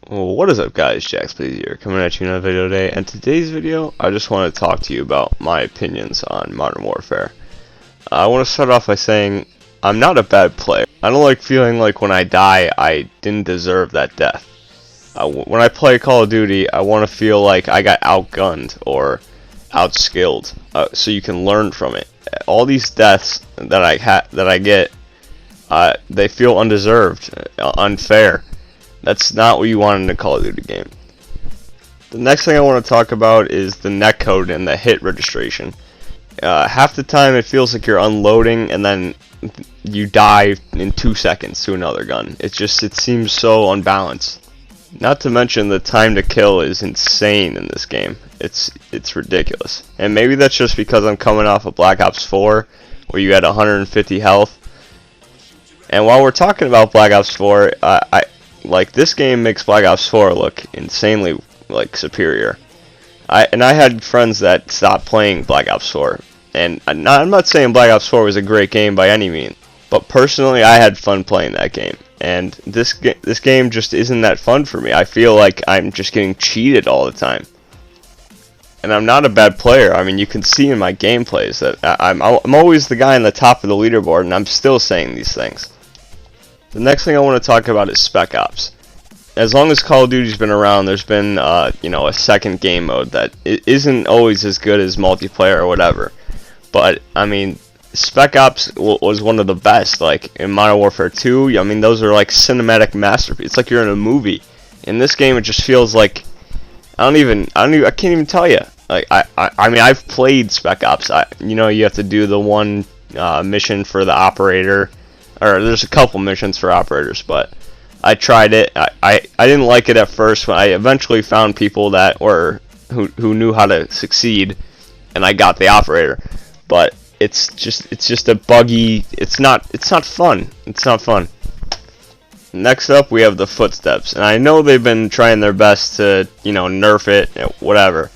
Well, what is up, guys? Jaxx here, coming at you in another video today. And today's video, I just want to talk to you about my opinions on Modern Warfare. I want to start off by saying I'm not a bad player. I don't like feeling like when I die, I didn't deserve that death. When I play Call of Duty, I want to feel like I got outgunned or outskilled, so you can learn from it. All these deaths that I get, they feel undeserved, unfair. That's not what you want in a Call of Duty game. The next thing I want to talk about is the netcode and the hit registration. Half the time it feels like you're unloading and then you die in 2 seconds to another gun. It seems so unbalanced. Not to mention the time to kill is insane in this game. It's ridiculous. And maybe that's just because I'm coming off of Black Ops 4 where you had 150 health. And while we're talking about Black Ops 4, this game makes Black Ops 4 look insanely superior. I had friends that stopped playing Black Ops 4, and I'm not saying Black Ops 4 was a great game by any means, but personally I had fun playing that game, and this game just isn't that fun for me. I feel like I'm just getting cheated all the time, and I'm not a bad player. I mean, you can see in my gameplays that I'm always the guy on the top of the leaderboard, and I'm still saying these things. The next thing I want to talk about is Spec Ops. As long as Call of Duty's been around, there's been a second game mode that isn't always as good as multiplayer or whatever. But I mean, Spec Ops was one of the best. Like in Modern Warfare 2, I mean, those are like cinematic masterpieces. It's like you're in a movie. In this game, it just feels like I can't even tell you. Like I mean, I've played Spec Ops. You have to do the one mission for the operator. Or there's a couple missions for operators, but I tried it. I didn't like it at first, but I eventually found people that who knew how to succeed, and I got the operator. But it's just a buggy. It's not fun. It's not fun. Next up, we have the footsteps, and I know they've been trying their best to nerf it, whatever.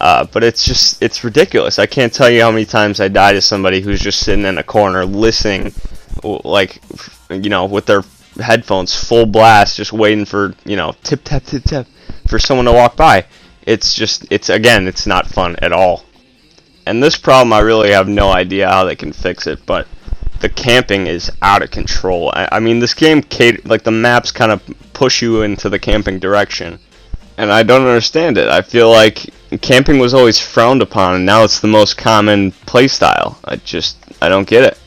But it's ridiculous. I can't tell you how many times I die to somebody who's just sitting in a corner listening. With their headphones full blast, just waiting for tip tap tip tap for someone to walk by. It's not fun at all. And this problem, I really have no idea how they can fix it, but the camping is out of control. I mean, this game, the maps kind of push you into the camping direction, and I don't understand it. I feel like camping was always frowned upon, and now it's the most common playstyle. I don't get it.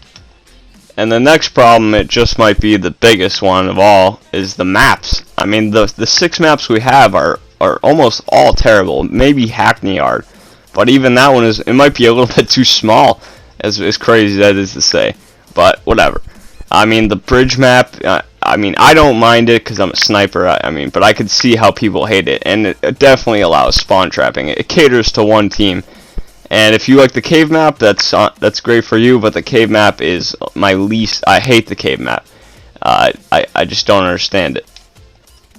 And the next problem, it just might be the biggest one of all, is the maps. I mean, the 6 maps we have are almost all terrible. Maybe Hackney Yard, but even that one it might be a little bit too small, as crazy as that is to say. But whatever. I mean, the bridge map. I mean, I don't mind it because I'm a sniper. But I could see how people hate it, and it definitely allows spawn trapping. It caters to one team. And if you like the cave map, that's great for you, but the cave map is my least. I hate the cave map. I just don't understand it.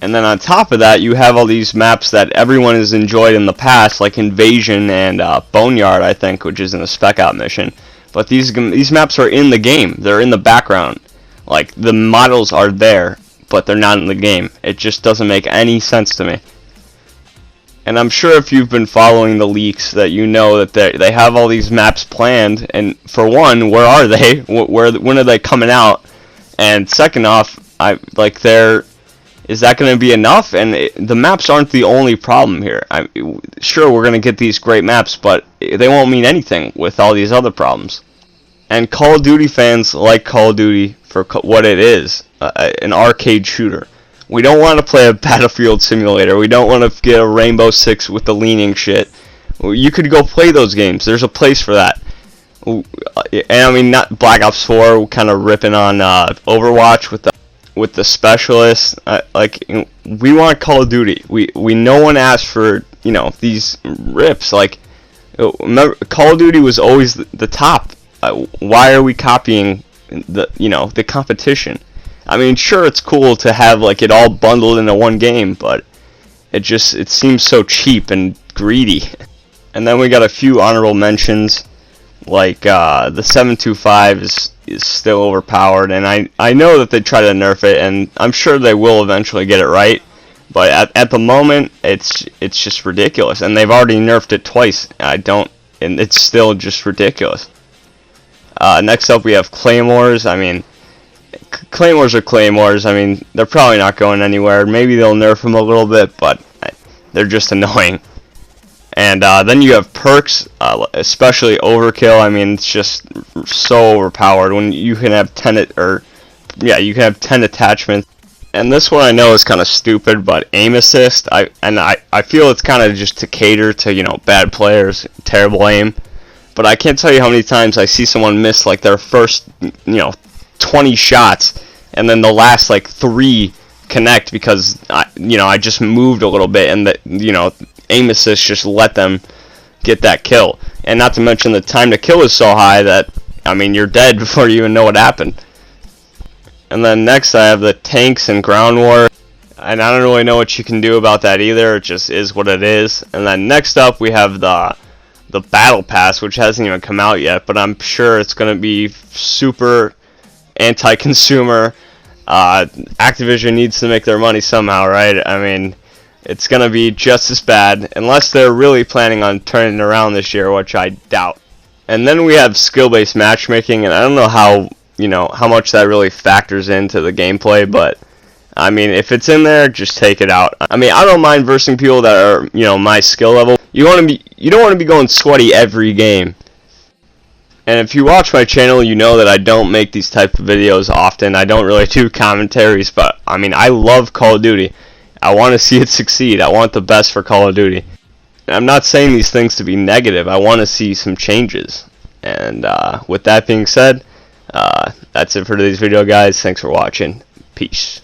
And then on top of that, you have all these maps that everyone has enjoyed in the past, like Invasion and Boneyard, I think, which is in a Spec Ops mission. But these maps are in the game. They're in the background. Like, the models are there, but they're not in the game. It just doesn't make any sense to me. And I'm sure if you've been following the leaks that you know that they have all these maps planned, and for one, where are they? When are they coming out? And second off, is that going to be enough? And the maps aren't the only problem here. Sure, we're going to get these great maps, but they won't mean anything with all these other problems. And Call of Duty fans like Call of Duty for what it is, an arcade shooter. We don't want to play a Battlefield simulator. We don't want to get a Rainbow Six with the leaning shit. You could go play those games. There's a place for that. And I mean, not Black Ops 4 kind of ripping on Overwatch with the specialists. We want Call of Duty. We no one asked for these rips. Remember, Call of Duty was always the top. Why are we copying the competition? I mean, sure, it's cool to have it all bundled into one game, but it seems so cheap and greedy. And then we got a few honorable mentions, the 725 is still overpowered, and I know that they try to nerf it, and I'm sure they will eventually get it right. But at the moment, it's just ridiculous, and they've already nerfed it twice. And it's still just ridiculous. Next up, we have claymores. I mean, claymores are claymores. I mean, they're probably not going anywhere. Maybe they'll nerf them a little bit, but they're just annoying. And then you have perks, especially overkill. I mean, it's just so overpowered when you can have 10 attachments. And this one I know is kind of stupid, but aim assist. I feel it's kind of just to cater to, you know, bad players, terrible aim. But I can't tell you how many times I see someone miss like their first, 20 shots, and then the last like 3 connect because I just moved a little bit, and aim assist just let them get that kill. And not to mention the time to kill is so high that, I mean, you're dead before you even know what happened. And then next I have the tanks and ground war, and I don't really know what you can do about that either. It just is what it is. And then next up we have the battle pass, which hasn't even come out yet, but I'm sure it's going to be super anti-consumer. Activision needs to make their money somehow, right? I mean, it's going to be just as bad, unless they're really planning on turning it around this year, which I doubt. And then we have skill-based matchmaking, and I don't know how much that really factors into the gameplay, but I mean, if it's in there, just take it out. I mean, I don't mind versing people that are, my skill level. You don't want to be going sweaty every game. And if you watch my channel, you know that I don't make these type of videos often. I don't really do commentaries, but I mean, I love Call of Duty. I want to see it succeed. I want the best for Call of Duty. And I'm not saying these things to be negative. I want to see some changes. And with that being said, that's it for today's video, guys. Thanks for watching. Peace.